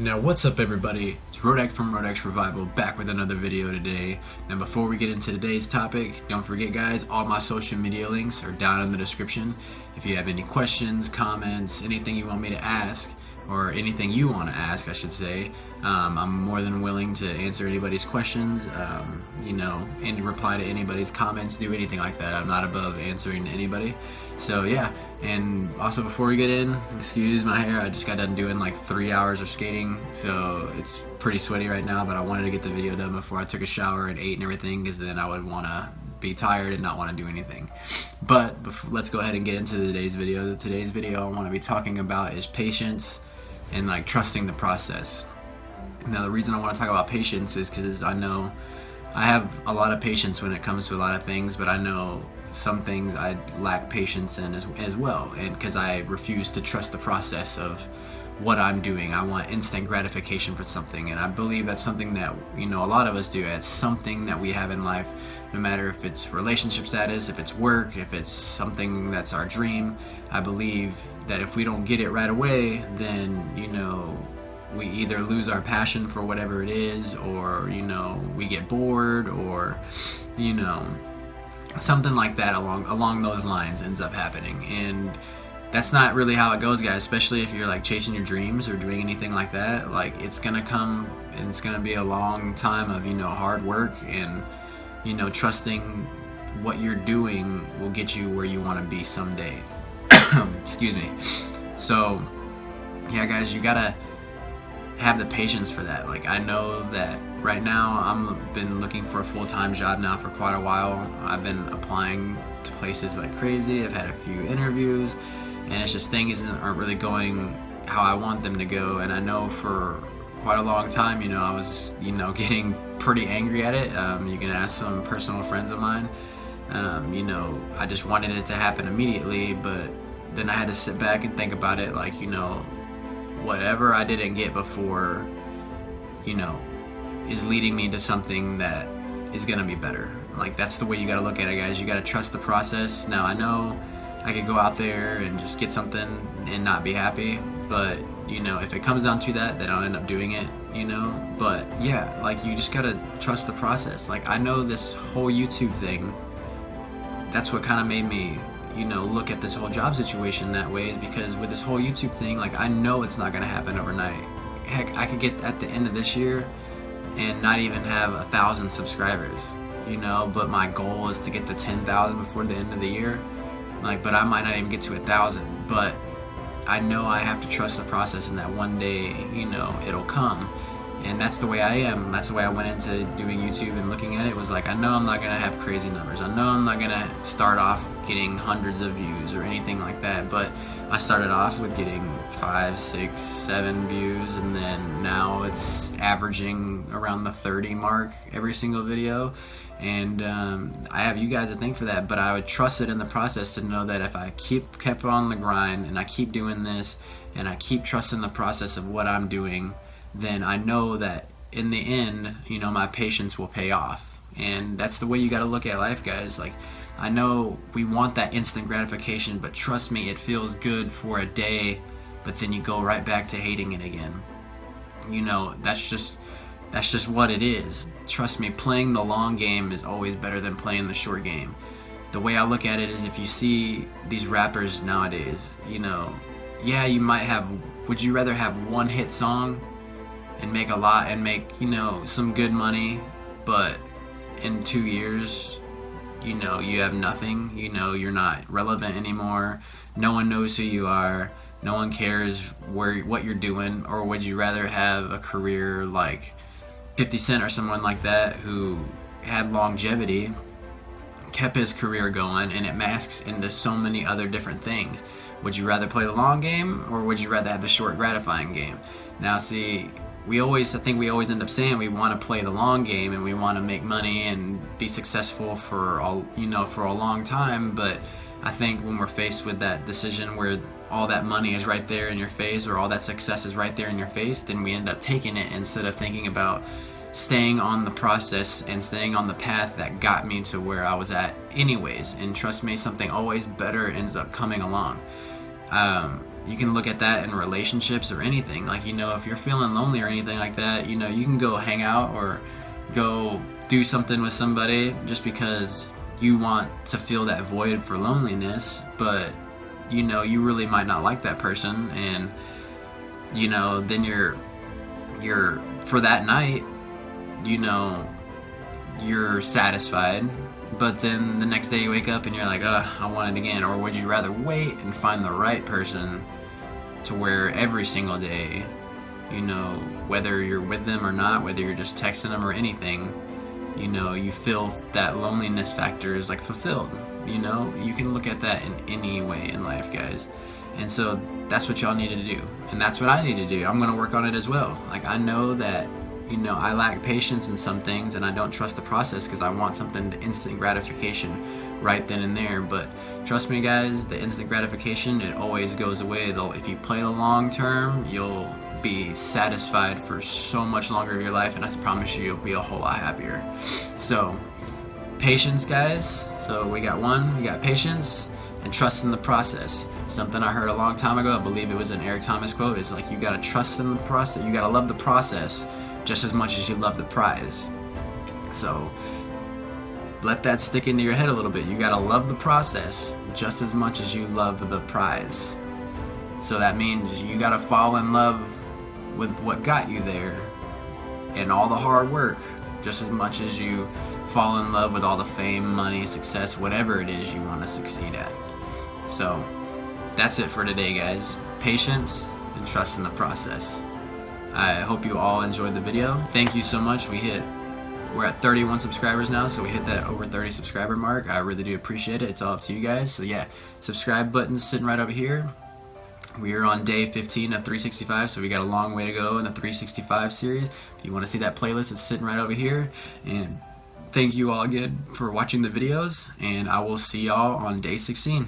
Now what's up everybody, it's Rodak from Rodak's Revival back with another video today. Now before we get into today's topic, don't forget guys, all my social media links are down in the description. If you have any questions, comments, anything you want me to ask, or anything you want to ask I should say, I'm more than willing to answer anybody's questions, and reply to anybody's comments, do anything like that. I'm not above answering anybody. So yeah, and also before we get in, excuse my hair, I just got done doing like 3 hours of skating, so it's pretty sweaty right now, but I wanted to get the video done before I took a shower and ate and everything, because then I would want to be tired and not want to do anything. But let's go ahead and get into today's video. Today's video I want to be talking about is patience and like trusting the process. Now the reason I want to talk about patience is because I know I have a lot of patience when it comes to a lot of things, but I know some things I lack patience in as well, and because I refuse to trust the process of what I'm doing. I want instant gratification for something, and I believe that's something that a lot of us do. It's something that we have in life, no matter if it's relationship status, if it's work, if it's something that's our dream. I believe that if we don't get it right away, then we either lose our passion for whatever it is, or we get bored, or something like that along those lines ends up happening. And that's not really how it goes, guys, especially if you're like chasing your dreams or doing anything like that. Like, it's gonna come and it's gonna be a long time of hard work, and trusting what you're doing will get you where you want to be someday. Excuse me. So yeah guys, you gotta have the patience for that. Like, I know that right now I've been looking for a full-time job now for quite a while. I've been applying to places like crazy. I've had a few interviews, and it's just things aren't really going how I want them to go. And I know for quite a long time, I was getting pretty angry at it. You can ask some personal friends of mine. I just wanted it to happen immediately, but then I had to sit back and think about it, like, whatever I didn't get before, is leading me to something that is gonna be better. Like, that's the way you gotta look at it, guys. You gotta trust the process. Now, I know I could go out there and just get something and not be happy, but if it comes down to that, then I'll end up doing it, but yeah, like, you just gotta trust the process. Like, I know this whole YouTube thing, that's what kind of made me look at this whole job situation that way, is because with this whole YouTube thing, like, I know it's not gonna happen overnight. Heck, I could get at the end of this year and not even have 1,000 subscribers, but my goal is to get to 10,000 before the end of the year. Like, but I might not even get to 1,000, but I know I have to trust the process, and that one day, it'll come. And that's the way I am. That's the way I went into doing YouTube and looking at it. Was like, I know I'm not gonna have crazy numbers. I know I'm not gonna start off getting hundreds of views or anything like that. But I started off with getting 5, 6, 7 views, and then now it's averaging around the 30 mark every single video. And I have you guys to thank for that. But I would trust it in the process to know that if I kept on the grind, and I keep doing this, and I keep trusting the process of what I'm doing, then I know that in the end, my patience will pay off. And that's the way you got to look at life, guys. Like, I know we want that instant gratification, but trust me, it feels good for a day, but then you go right back to hating it again. That's just what it is. Trust me, playing the long game is always better than playing the short game. The way I look at it is, if you see these rappers nowadays, yeah, you might have, would you rather have one hit song and make a lot and make some good money, but in 2 years you have nothing, you're not relevant anymore, no one knows who you are, no one cares what you're doing? Or would you rather have a career like 50 Cent or someone like that, who had longevity, kept his career going, and it masks into so many other different things? Would you rather play the long game, or would you rather have the short gratifying game? Now see, I think we always end up saying we want to play the long game, and we want to make money and be successful for for a long time. But I think when we're faced with that decision where all that money is right there in your face, or all that success is right there in your face, then we end up taking it instead of thinking about staying on the process and staying on the path that got me to where I was at anyways. And trust me, something always better ends up coming along. you can look at that in relationships or anything. Like, you know, if you're feeling lonely or anything like that, you know, you can go hang out or go do something with somebody just because you want to fill that void for loneliness, but you know, you really might not like that person, and you know, then you're for that night, you know, you're satisfied, but then the next day you wake up and you're like, I want it again. Or would you rather wait and find the right person to where every single day, you know, whether you're with them or not, whether you're just texting them or anything, you know, you feel that loneliness factor is like fulfilled. You know, you can look at that in any way in life, guys. And so that's what y'all need to do, and that's what I need to do. I'm going to work on it as well. Like, I know that, you know, I lack patience in some things, and I don't trust the process because I want something to instant gratification right then and there. But trust me, guys, the instant gratification, it always goes away. Though if you play the long term, you'll be satisfied for so much longer of your life, and I promise you, you'll be a whole lot happier. So patience, guys. So we got patience and trust in the process. Something I heard a long time ago, I believe it was an Eric Thomas quote, is like, you gotta trust in the process, you gotta love the process just as much as you love the prize. So let that stick into your head a little bit. You gotta love the process just as much as you love the prize. So that means you gotta fall in love with what got you there and all the hard work just as much as you fall in love with all the fame, money, success, whatever it is you want to succeed at. So that's it for today, guys. Patience and trust in the process. I hope you all enjoyed the video. Thank you so much. We're at 31 subscribers now, so we hit that over 30 subscriber mark. I really do appreciate it. It's all up to you guys. So yeah, subscribe button's sitting right over here. We are on day 15 of 365, so we got a long way to go in the 365 series. If you want to see that playlist, it's sitting right over here. And thank you all again for watching the videos, and I will see y'all on day 16.